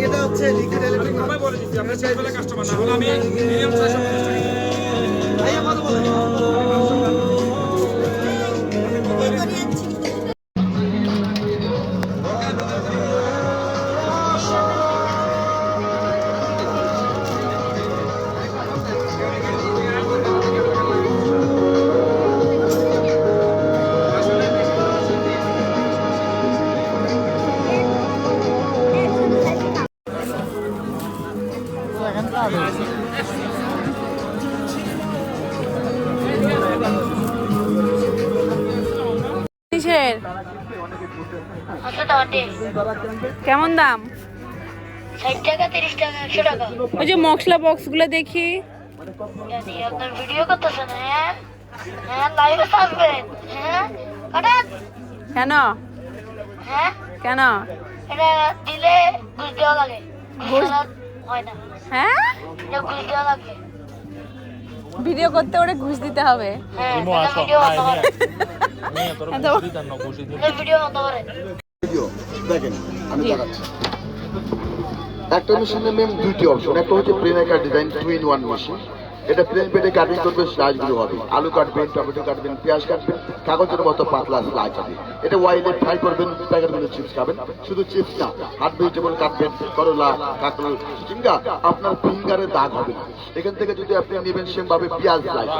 এটা হচ্ছে liquid electric সবাই বলে দিচ্ছি আমরা চাই বলে কাস্টমার না হলে আমি মিনিমাম 650 টাকা ভাইয়া কত বলে কেমন দাম? 60 টাকা 30 টাকা 100 টাকা। ওই যে মশলা বক্স গুলো দেখি আপনার ভিডিও করতেছেন? হ্যাঁ হ্যাঁ, লাইভে আসবেন? হ্যাঁ কাটেন। কেন? হ্যাঁ কেন? এটা দিলে ঘুষ দেওয়া লাগে, ঘুষ হয় না। হ্যাঁ, এটা ঘুষ দেওয়া লাগে। ভিডিও করতে ওরে ঘুষ দিতে হবে? হ্যাঁ, ভিডিও বন্ধ করে। ভিডিও বন্ধ করে। দেখেন আমি দেখাচ্ছি। একটা মেশিনের মেম দুইটি অপশন, একটা হচ্ছে প্লেন আকার ডিজাইন 2-in-1 মেশিন। এটা প্লেন পেটে কাটিং করবে, স্লাইসগুলো হবে, আলু কাটবেন, টমেটো কাটবেন, পেঁয়াজ কাটবেন, কাগজের মতো পাতলা স্লাইস হবে। এটা ওয়াইলে ফ্রাই করবেন, প্যাকেটগুলো চিপস খাবেন। শুধু চিপস না, হাত ভেজিটেবল কাটবেন, করলা, কাঁকরোল, চিংড়া, আপনার ফিঙ্গারে দাগ হবে না। এখান থেকে যদি আপনি নেবেন সেমভাবে পেঁয়াজ স্লাইস,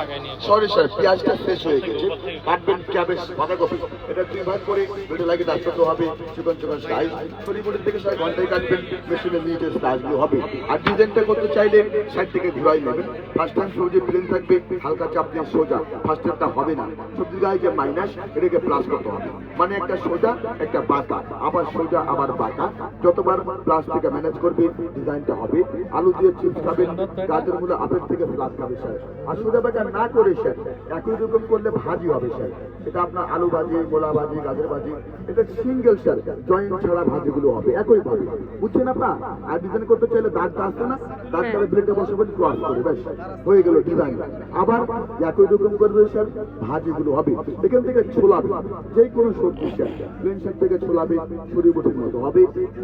সরি পেঁয়াজটা শেষ হয়ে গেছে, কাটবেন ক্যাবেজ, বাঁধাকপি, এটা 2 ভাগ করে ভিডিও লাগে ডাকতে হবে, চিকন চিকন স্লাইস, 20 থেকে 6 ঘন্টায় কাটবেন, মেশিনের নিচে স্লাইসগুলো হবে। আর ডিজাইনটা করতে চাইলে সাইড থেকে ঘুরাই নেবেন। ফার্স্ট টাইম সবজি প্লেন থাকবে, হালকা চাপ দিয়ে সোজা, ফার্স্টেরটা হবে না, সবজির গায়ে যে মাইনাস এটাকে প্লাস করতে হবে, মানে একটা সোজা একটা বাঁকা, আবার সোজা আবার বাঁকা, যতবার প্লাস থেকে ম্যানেজ করবে ডিজাইনটা হবে। আলু দিয়ে চিপস খাবেন, গাজর মূলে আপেল থেকে প্লাস খাবে স্যার। আর সোজা বাঁকা না করে স্যার একই রকম করলে ভাজি হবে স্যার। এটা আপনার আলু ভাজি, মোলা ভাজি, গাজর ভাজি, এটা সিঙ্গেল স্যার, জয়েন্ট ছাড়া ভাজিগুলো হবে একই ভাবে, বুঝছেন আপনার? আর ডিজাইন করতে চাইলে দাগটা আসছে না, দাগটা ব্লেডে বসে বসে ক্রস করে ব্যাস হয়ে গেল ডিজাইন। আবার একই রকম করবে স্যার, ভাজিগুলো হবে। এখান থেকে ছোলাবে, যে কোনো সবজি স্যার, প্লেন শাক থেকে ছোলাবে, ছুরি মুঠির মতো হবে।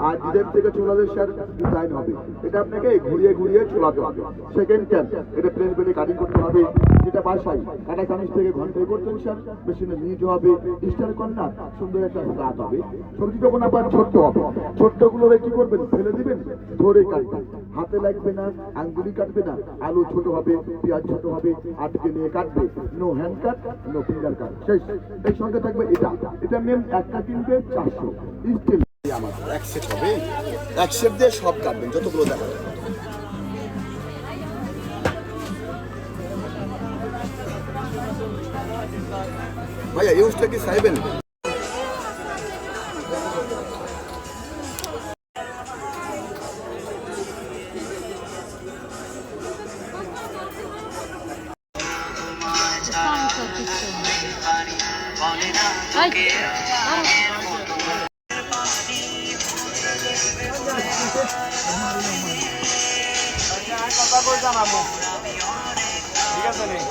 আর ডিজাইন থেকে ছোলালে স্যার ডিজাইন হবে। এটা আপনাকে ঘুরিয়ে ঘুরিয়ে ছোলাতে হবে। সেকেন্ড টাইম এটা প্লেন পেটে কাটিং করতে হবে, যেটা বাসায় কাটা চামচ থেকে ঘন্টায় করতেন স্যার, মেশিনে নিতে হবে, স্টার কর্নার সুন্দর একটা স্বাদ হবে। সবজি যখন আবার ছোট্ট হবে, ছোট্টগুলো কি করবেন, ফেলে দিবেন, ধরে কাটবেন, হাতে লাগবে না, আঙ্গুলি কাটবে না। আলু ছোট হবে, পেঁয়াজ ছোট হবে, আটকে নিয়ে কাটবে, নো হ্যান্ড কাট, নো ফিঙ্গার কাট, শেষ। এর সঙ্গে থাকবে এটা মেম একটা কিনবে 400 স্টিল। আমার এক সেট হবে, এক সেট দিয়ে সব কাটবেন যতগুলো দেখাবেন। ভাইয়া ইউজটা কি চাইবেন? ঠিক আছে নেই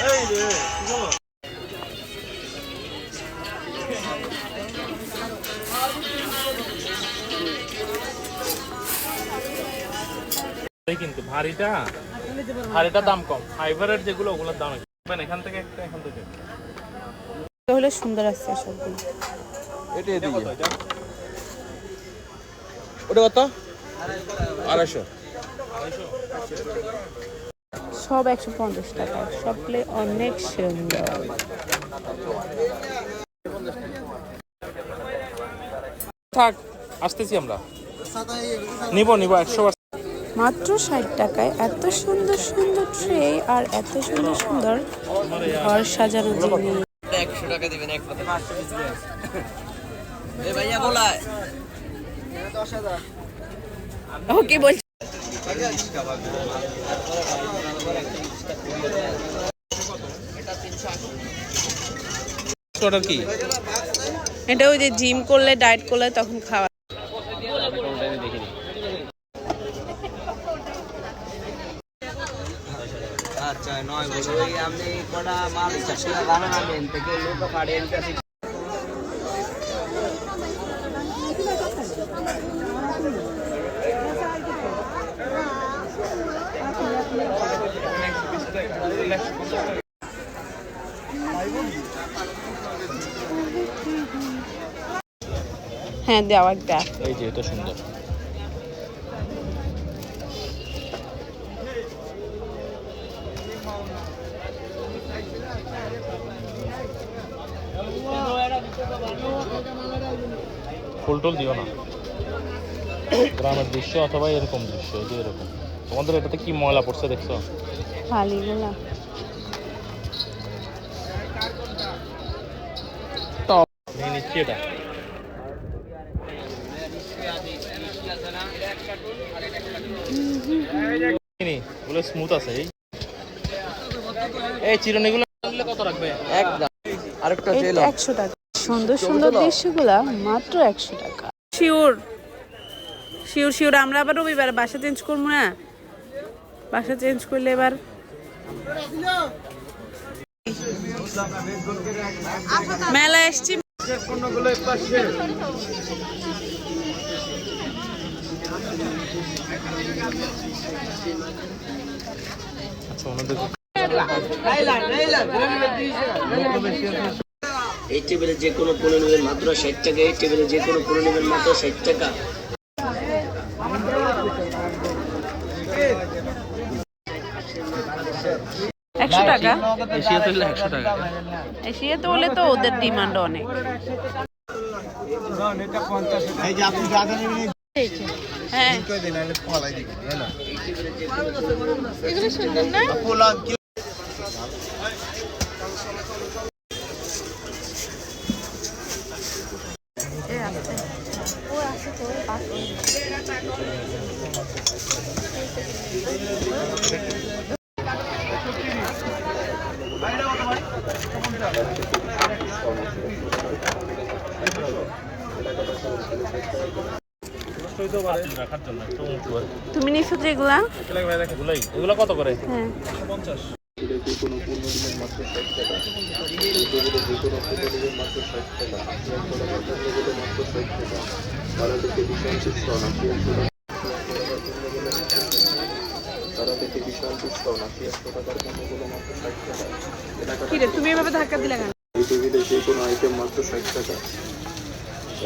এই রে কিন্তু ভারীটা দাম কম, ফাইবারের যেগুলো ওগুলোর দাম এখান থেকে একটা, এখান থেকে হলে সুন্দর আছে সবগুলো। এটা এদিকে ওটা কত? 250। সব 150 টাকা, সবগুলো অনেক সুন্দর। থাক, আসতেছি আমরা, নিব 100%। মাত্র 60 টাকায় এত সুন্দর সুন্দর ট্রে আর এত সুন্দর সুন্দর ঘর সাজানো জিনিস। 100 টাকা দিবেন এক কথা। এ ভাইয়া বলায় 10,000। ওকে বল। অর্ডার কি? এটা ওই যে জিম করলে, ডায়েট করলে তখন খাওয়া। আচ্ছা 9 আপনি কটা মাল চাষিরা জানেন আমি থেকে লোক কাটে হ্যাঁ দেওয়া একটা এই যে এটা সুন্দর। ফুল টুল দিও না, গ্রামের দৃশ্য অথবা এরকম দৃশ্য, এই যে এরকম। তোমাদের এটাতে কি ময়লা পড়ছে দেখছো? ফালিগুলা নিয়ে নিচ্ছি এটা। ওগুলো স্মুথ আছে। এই চিরুনিগুলো নিলে কত রাখবে? একদম আরেকটা এটা 100 টাকা। সুন্দর সুন্দর দৃশ্যগুলা মাত্র 100 টাকা। Sure sure sure. আমরা আবার রবিবার বাসা চেঞ্জ করবো না, বাসা চেঞ্জ করলে এবার মেলা এসছি। আচ্ছা ওনাদের এই টেবিলে যে কোনো পণ্য নেবেন মাত্র 60 টাকা। এই টেবিলে যে কোনো পণ্য নেবেন মাত্র 60 টাকা। টাকা এশিয়াতে হলে 100 টাকা। এশিয়াতে হলে তো ওদের ডিমান্ড অনেক। হ্যাঁ এগুলো সুন্দর না? রাখার জন্য একটু উঁচু আর কি। তুমি নিছো যেগুলা? এগুলো কত করে? হ্যাঁ 50। কি রে তুমি এভাবে ধাক্কা দিলে কেন? এই টেবিলে যে কোনো আইটেম মাত্র 60 টাকা।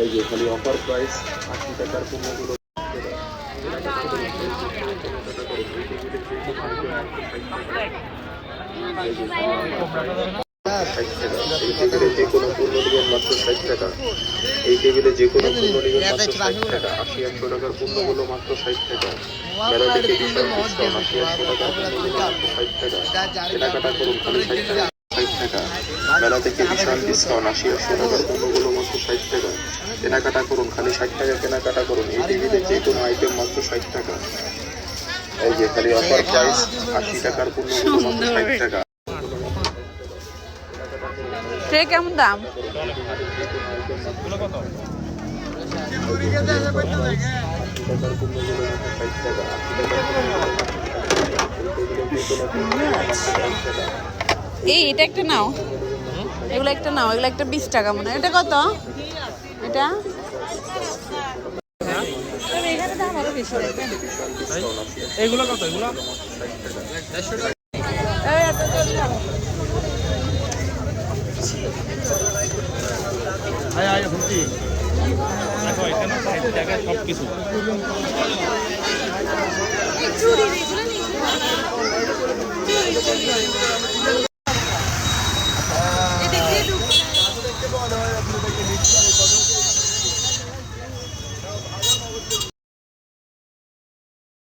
এই যে খালি অফার প্রাইস 80 টাকার পণ্যগুলো এই টেবিলে যে কোনো পণ্য নেবেন মাত্র 60 টাকা। এই টেবিলে যে কোনো পণ্য নেবেন মাত্র 60 টাকা। 80-100 টাকার পণ্যগুলো মাত্র 60 টাকা। মেলা থেকে বিশাল ডিসকাউন্ট। 80-100 টাকার পণ্যগুলো মাত্র 60 টাকা। কেনাকাটা করুন খালি 60 টাকা। 60 টাকা। মেলা থেকে বিশাল ডিসকাউন্ট। 80-100 টাকার পণ্যগুলো মাত্র 60 টাকা। কেনাকাটা করুন খালি 60 টাকা। কেনাকাটা করুন। এই টেবিলে যে কোনো আইটেম মাত্র 60 টাকা। এই যে খালি অফার প্রাইস 80 টাকার পণ্যগুলো মাত্র 60 টাকা। ট্রে কেমন দাম? এই এটা একটা নাও, এগুলো একটা নাও, এগুলো একটা 20 টাকা মনে হয়। এটা কত? এটা এখানে দাম আরো বেশি দেখবেন। এগুলো কত? এগুলো দেখো এখানে 60 টাকায় সব কিছু। চুরি এগুলো নেই।